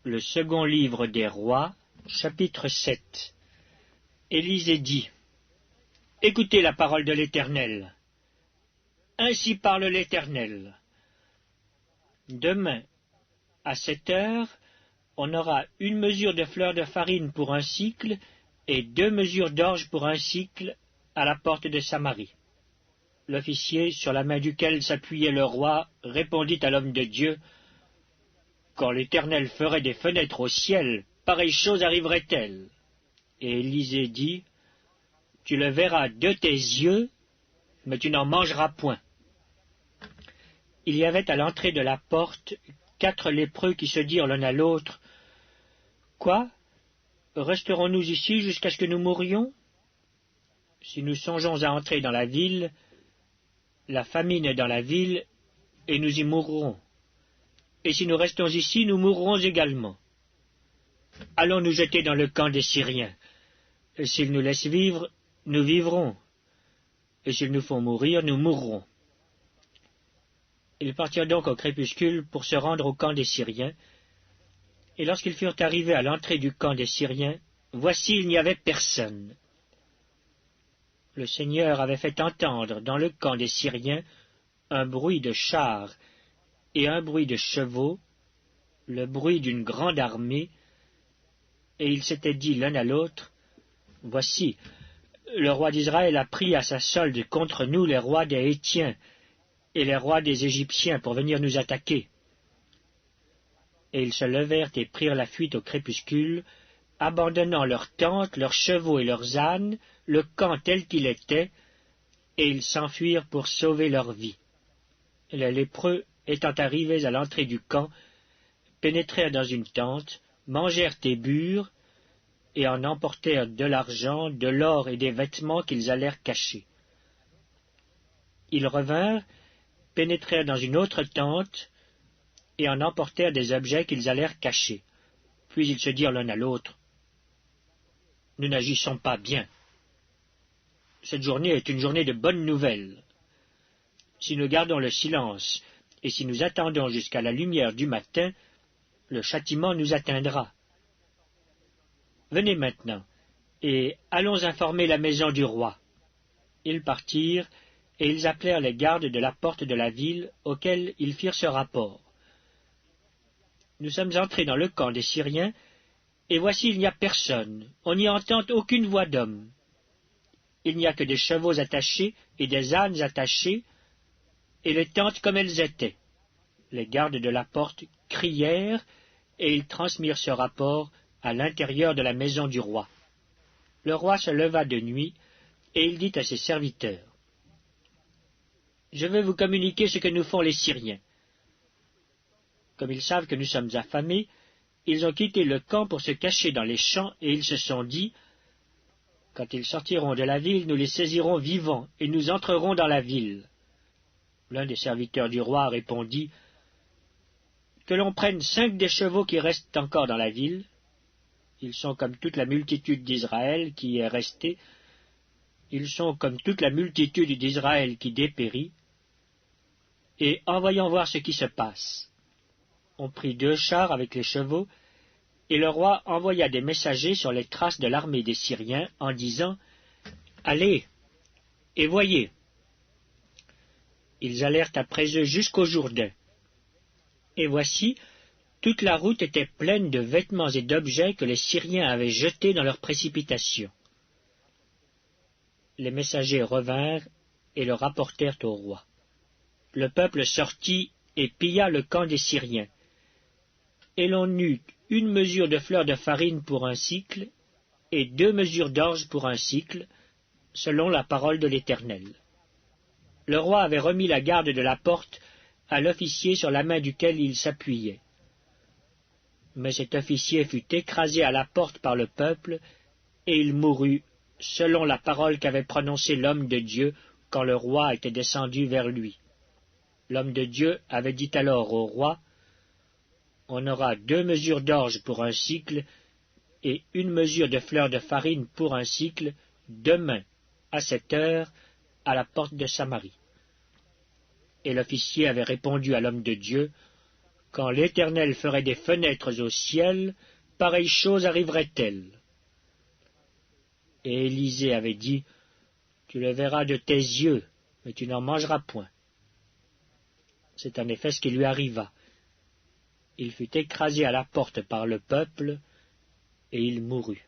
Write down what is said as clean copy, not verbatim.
Le second livre des rois, chapitre 7. Élisée dit, « Écoutez la parole de l'Éternel. Ainsi parle l'Éternel. Demain, à 7 heures, on aura 1 mesure de fleur de farine pour 1 sicle et 2 mesures d'orge pour 1 sicle à la porte de Samarie. » L'officier, sur la main duquel s'appuyait le roi, répondit à l'homme de Dieu, « Quand l'Éternel ferait des fenêtres au ciel, pareille chose arriverait-elle » Et Élisée dit, « Tu le verras de tes yeux, mais tu n'en mangeras point. » Il y avait à l'entrée de la porte 4 lépreux qui se dirent l'un à l'autre, « Quoi? Resterons-nous ici jusqu'à ce que nous mourions? Si nous songeons à entrer dans la ville, la famine est dans la ville, et nous y mourrons. Et si nous restons ici, nous mourrons également. Allons nous jeter dans le camp des Syriens. Et s'ils nous laissent vivre, nous vivrons. Et s'ils nous font mourir, nous mourrons. » Ils partirent donc au crépuscule pour se rendre au camp des Syriens. Et lorsqu'ils furent arrivés à l'entrée du camp des Syriens, voici, il n'y avait personne. Le Seigneur avait fait entendre dans le camp des Syriens un bruit de chars et un bruit de chevaux, le bruit d'une grande armée, et ils s'étaient dit l'un à l'autre, « Voici, le roi d'Israël a pris à sa solde contre nous les rois des Hétiens et les rois des Égyptiens pour venir nous attaquer. » Et ils se levèrent et prirent la fuite au crépuscule, abandonnant leurs tentes, leurs chevaux et leurs ânes, le camp tel qu'il était, et ils s'enfuirent pour sauver leur vie. Les lépreux, étant arrivés à l'entrée du camp, pénétrèrent dans une tente, mangèrent et burent, et en emportèrent de l'argent, de l'or et des vêtements qu'ils allèrent cacher. Ils revinrent, pénétrèrent dans une autre tente, et en emportèrent des objets qu'ils allèrent cacher. Puis ils se dirent l'un à l'autre, « Nous n'agissons pas bien. Cette journée est une journée de bonnes nouvelles. Si nous gardons le silence, et si nous attendons jusqu'à la lumière du matin, le châtiment nous atteindra. Venez maintenant, et allons informer la maison du roi. » Ils partirent, et ils appelèrent les gardes de la porte de la ville, auxquels ils firent ce rapport. « Nous sommes entrés dans le camp des Syriens, et voici il n'y a personne, on n'y entend aucune voix d'homme. Il n'y a que des chevaux attachés et des ânes attachés, et les tentes comme elles étaient. » Les gardes de la porte crièrent, et ils transmirent ce rapport à l'intérieur de la maison du roi. Le roi se leva de nuit, et il dit à ses serviteurs, « Je vais vous communiquer ce que nous font les Syriens. » Comme ils savent que nous sommes affamés, ils ont quitté le camp pour se cacher dans les champs, et ils se sont dit, « Quand ils sortiront de la ville, nous les saisirons vivants, et nous entrerons dans la ville. » L'un des serviteurs du roi répondit, « Que l'on prenne 5 des chevaux qui restent encore dans la ville. Ils sont comme toute la multitude d'Israël qui est restée. Ils sont comme toute la multitude d'Israël qui dépérit. Et envoyons voir ce qui se passe. » On prit 2 chars avec les chevaux, et le roi envoya des messagers sur les traces de l'armée des Syriens en disant, « Allez, et voyez. » Ils allèrent après eux jusqu'au Jourdain. Et voici, toute la route était pleine de vêtements et d'objets que les Syriens avaient jetés dans leur précipitation. Les messagers revinrent et le rapportèrent au roi. Le peuple sortit et pilla le camp des Syriens. Et l'on eut 1 mesure de fleur de farine pour 1 sicle, et 2 mesures d'orge pour 1 sicle, selon la parole de l'Éternel. Le roi avait remis la garde de la porte à l'officier sur la main duquel il s'appuyait. Mais cet officier fut écrasé à la porte par le peuple, et il mourut, selon la parole qu'avait prononcée l'homme de Dieu quand le roi était descendu vers lui. L'homme de Dieu avait dit alors au roi, « On aura 2 mesures d'orge pour 1 sicle, et 1 mesure de fleur de farine pour 1 sicle, demain, à 7 heures, à la porte de Samarie. » Et l'officier avait répondu à l'homme de Dieu, « Quand l'Éternel ferait des fenêtres au ciel, pareille chose arriverait-elle? Et Élisée avait dit, tu le verras de tes yeux, mais tu n'en mangeras point. C'est en effet ce qui lui arriva. Il fut écrasé à la porte par le peuple, et il mourut.